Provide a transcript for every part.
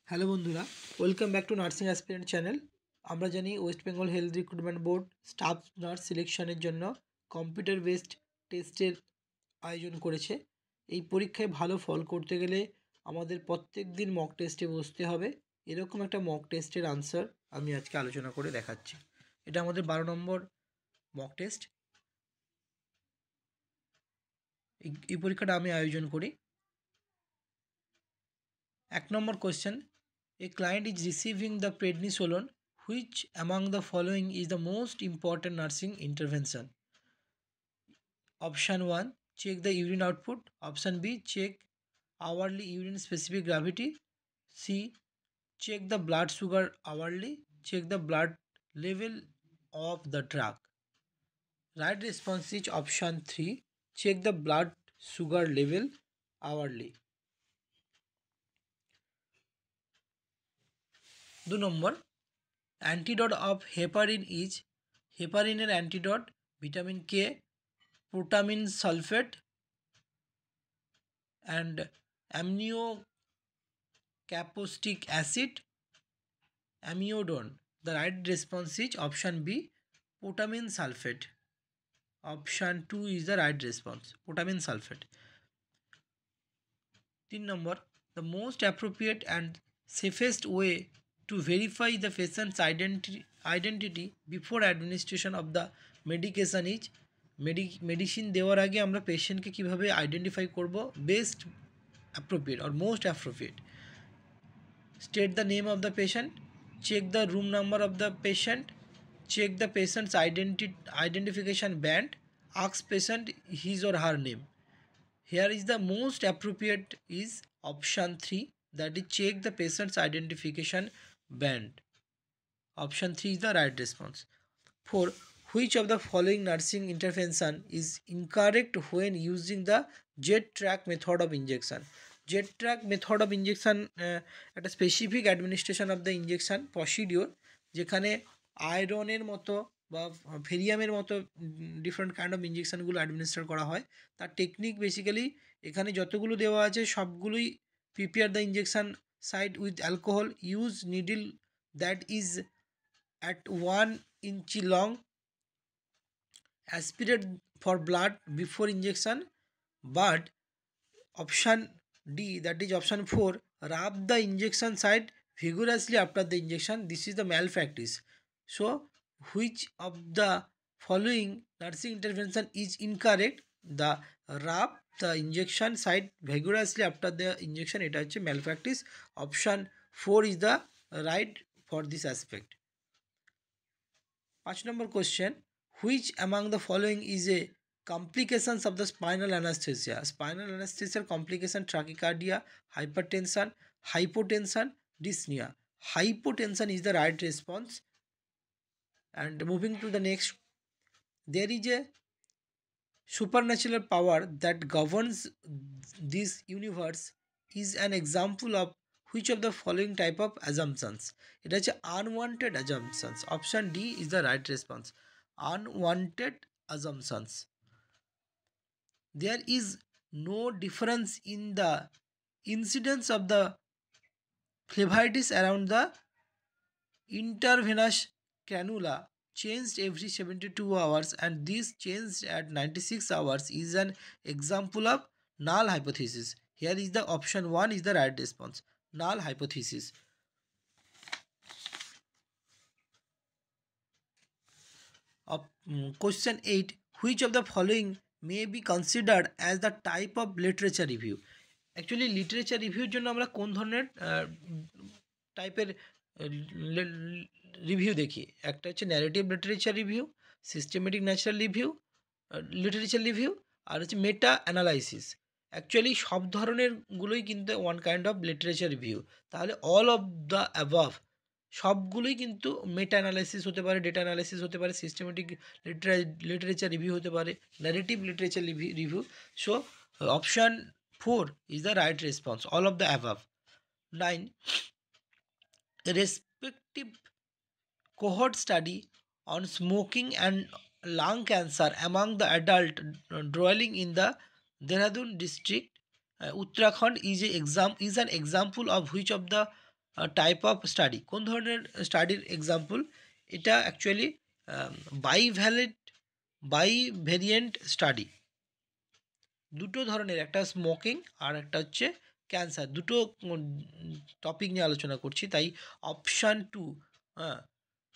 Hello বন্ধুরা, welcome back to nursing aspirant channel. আমরা জানি West Bengal health recruitment board staff nurse সিলেকশনের জন্য কম্পিউটার বেসড টেস্টের আয়োজন করেছে। এই পরীক্ষায় ভালো ফল করতে গেলে আমাদের প্রত্যেক দিন মক টেস্টে বসতে হবে। এরকম একটা মক টেস্টের আনসার আমি আজকে আলোচনা করে দেখাচ্ছি। এটা আমাদের 12 নম্বর মক টেস্ট। এই পরীক্ষাটা আমি আয়োজন করি। 1 নম্বর question, a client is receiving the prednisolone. Which among the following is the most important nursing intervention? Option 1, check the urine output. Option B, check hourly urine specific gravity. C, check the blood sugar hourly. Check the blood level of the drug. Right response is option 3, check the blood sugar level hourly. 2 number, antidote of heparin is, হেপারিনের antidote vitamin K, protamine sulphate and aminocaproic acid, amiodarone. The right response is option B, protamine sulphate. Option 2 is the right response, protamine sulphate. 3 number, the most appropriate and safest way to verify the patient's identity before administration of the medication is, medicine দেওয়ার আগে আমরা পেশেন্টকে কীভাবে identify করব? Best appropriate or most appropriate, state the name of the patient, check the room number of the patient, check the patient's identification band, ask patient his or her name. Here is the most appropriate is option 3, that is check the patient's identification band. Option 3 is the right response. 4, which of the following nursing intervention is incorrect when using the jet track method of injection? Jet track method of injection একটা specific administration of the injection procedure, যেখানে আয়রনের মতো বা ফেরিয়ামের মতো different kind of ইঞ্জেকশনগুলো administer করা হয়। তার technique basically এখানে যতগুলো দেওয়া আছে সবগুলোই prepare the injection site with alcohol, use needle that is at 1 inch long, aspirate for blood before injection. But option D, that is option 4, rub the injection site vigorously after the injection. This is the malpractice. So which of the following nursing intervention is incorrect? The rub the injection site vigorously after the injection, এটা হচ্ছে malpractice. Option 4 is the right for this aspect. 5 number question, which among the following is a complications of the spinal anesthesia? Spinal anesthesia complication: tachycardia, hypertension, hypotension, dyspnea. Hypotension is the right response. And moving to the next, there is a supernatural power that governs this universe is an example of which of the following type of assumptions? It is unwanted assumptions. Option D is the right response, unwanted assumptions. There is no difference in the incidence of the phlebitis around the intravenous cannula changed every 72 hours, and this changed at 96 hours is an example of null hypothesis. Here is the option 1 is the right response, null hypothesis. Question 8, which of the following may be considered as the type of literature review? Actually literature রিভিউর জন্য আমরা কোন ধরনের টাইপের review দেখি? একটা হচ্ছে narrative literature review, systematic natural review, literature review, আর হচ্ছে মেটা অ্যানালাইসিস। অ্যাকচুয়ালি সব ধরনেরগুলোই কিন্তু one kind of literature review. তাহলে অল অফ দ্য অ্যাবাভ সবগুলোই কিন্তু মেটা অ্যানালাইসিস হতে পারে, ডেটা অ্যানালাইসিস হতে পারে, সিস্টেমেটিক লিটারেচার রিভিউ হতে পারে, narrative literature review. So option 4 is the right response, all of the above. 9, a respective cohort study on smoking and lung cancer among the adult dwelling in the Dehradun district, Uttarakhand is an example of which of the type of study, কোন ধরনের স্টাডির example? এটা actually বাইভ্যারিয়েন্ট study. দুটো ধরনের, একটা smoking আর একটা হচ্ছে cancer, দুটো টপিক নিয়ে আলোচনা করছি, তাই option two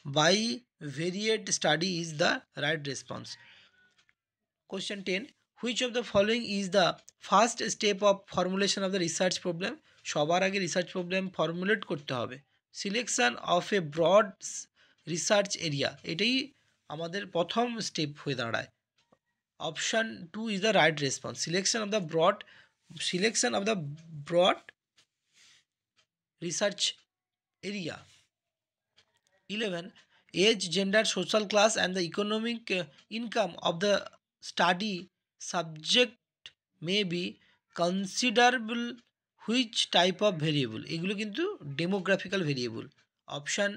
bivariate study is the right response. Question 10, which of the following is the first step of formulation of the research problem? সবার আগে রিসার্চ প্রবলেম ফর্মুলেট করতে হবে। Selection of a broad research area, এটাই আমাদের প্রথম step হয়ে দাঁড়ায়। Option two is the right response, selection of the broad research area. 11, age, gender, social class and the economic income of the study subject may be considerable which type of variable? এগুলো কিন্তু demographical variable. Option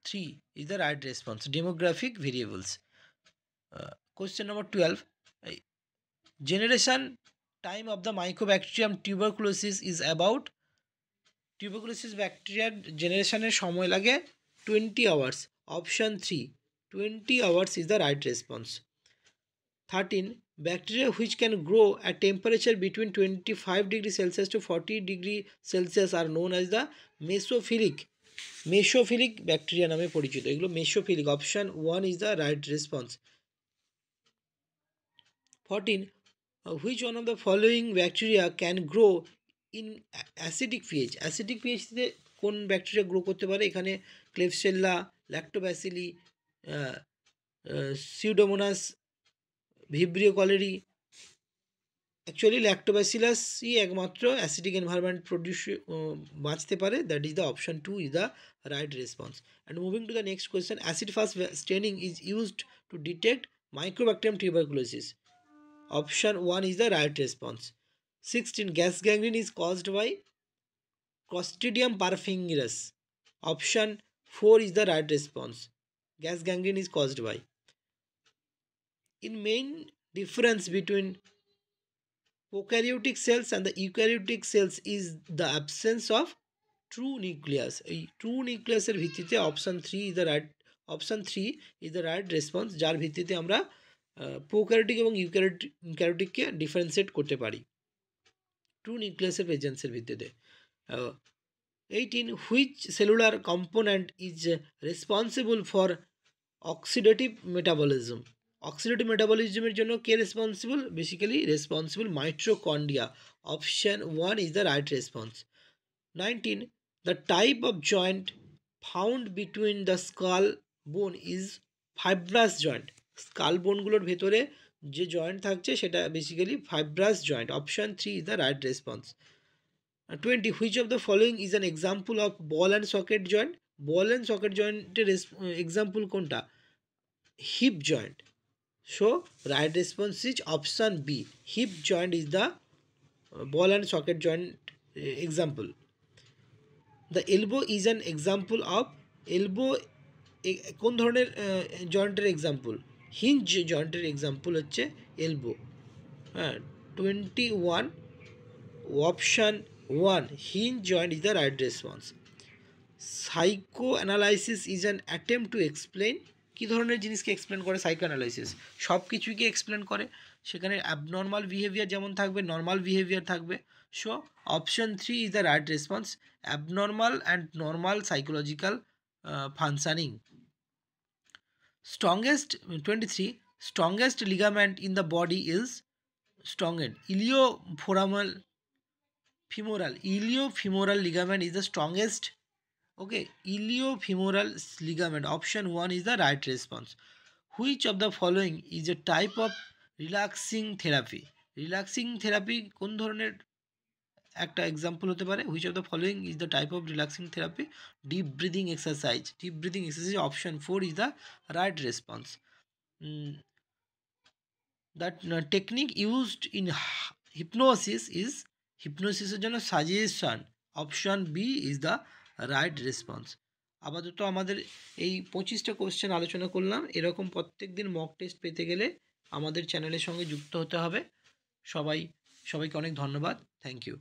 3 is the right response, demographic variables. Question number 12, generation time of the mycobacterium tuberculosis is about, tuberculosis ব্যাকটেরিয়ার জেনারেশনের সময় লাগে 20 hours. Option 3 20 hours is the right response. 13, bacteria which can grow at temperature between 25 degree Celsius to 40 degree Celsius আর known as the mesophilic bacteria নামে পরিচিত, এগুলো mesophilic. Option 1 is the right response. 14, which one of the following bacteria can grow in acidic pH? Acidic পিএইচতে কোন bacteria grow করতে পারে? এখানে ক্লেবসেল্লা, lactobacilli, Pseudomonas, Vibrio cholerae. Actually ল্যাক্টোব্যাসিলাসই একমাত্র অ্যাসিডিক এনভায়রনমেন্ট বাঁচতে পারে, that is the option 2 is the right response. And moving to the next question, acid fast staining is used to detect mycobacterium tuberculosis. Option 1 is the right response. 16, gas gangrene is caused by Clostridium perfringens. Option 4 is the right response. Gas gangrene is caused by. In main difference between prokaryotic cells and the eukaryotic cells is the absence of true nucleus. এই true nucleus এর ভিত্তিতে option 3 is the right response, যার ভিত্তিতে আমরা prokaryotic এবং ইউক্যারিওটিককে differentiate করতে পারি true নিউক্লিয়াসের প্রেজেন্সের ভিত্তিতে। 18, which cellular component is responsible for oxidative metabolism? Oxidative মেটাবলিজমের জন্য কে responsible? Basically responsible mitochondria. Option 1 is the right response. 19, the type of joint found between the skull bone is fibrous joint. Skull বোনগুলোর ভেতরে যে joint থাকছে সেটা basically fibrous joint. Option 3 is the right response. 20, which of the following is an example of ball and socket joint? Ball and socket জয়েন্টের example কোনটা? Hip joint. So right response is option B, hip joint is the ball and socket joint example. The elbow is an example of, elbow কোন ধরনের জয়েন্টের example? Hinge জয়েন্টের example হচ্ছে elbow. 21, option 1 hinge joint is the right response. Psychoanalysis is an attempt to explain, কী ধরনের জিনিসকে explain করে psycho analysis? সব কিছুকে এক্সপ্লেন করে, সেখানে অ্যাবনর্মাল বিহেভিয়ার যেমন থাকবে নর্মাল বিহেভিয়ার থাকবে। So option 3 is the right response, abnormal and normal psychological functioning. 23, strongest ligament in the body is strongest iliofemoral ligament is the strongest. Okay, iliofemoral ligament. Option 1 is the right response. Which of the following is a type of relaxing therapy? Relaxing therapy কোন ধরনের একটা example হতে পারে? Which of the following is the type of relaxing therapy? Deep breathing exercise. Deep breathing exercise option 4 is the right response. That technique used in hypnosis is, হিপনোসিসের জন্য suggestion. Option B is the right response. আপাতত আমাদের এই 25টা question আলোচনা করলাম। এরকম প্রত্যেক দিন মক টেস্ট পেতে গেলে আমাদের চ্যানেলের সঙ্গে যুক্ত হতে হবে। সবাইকে অনেক ধন্যবাদ। Thank you.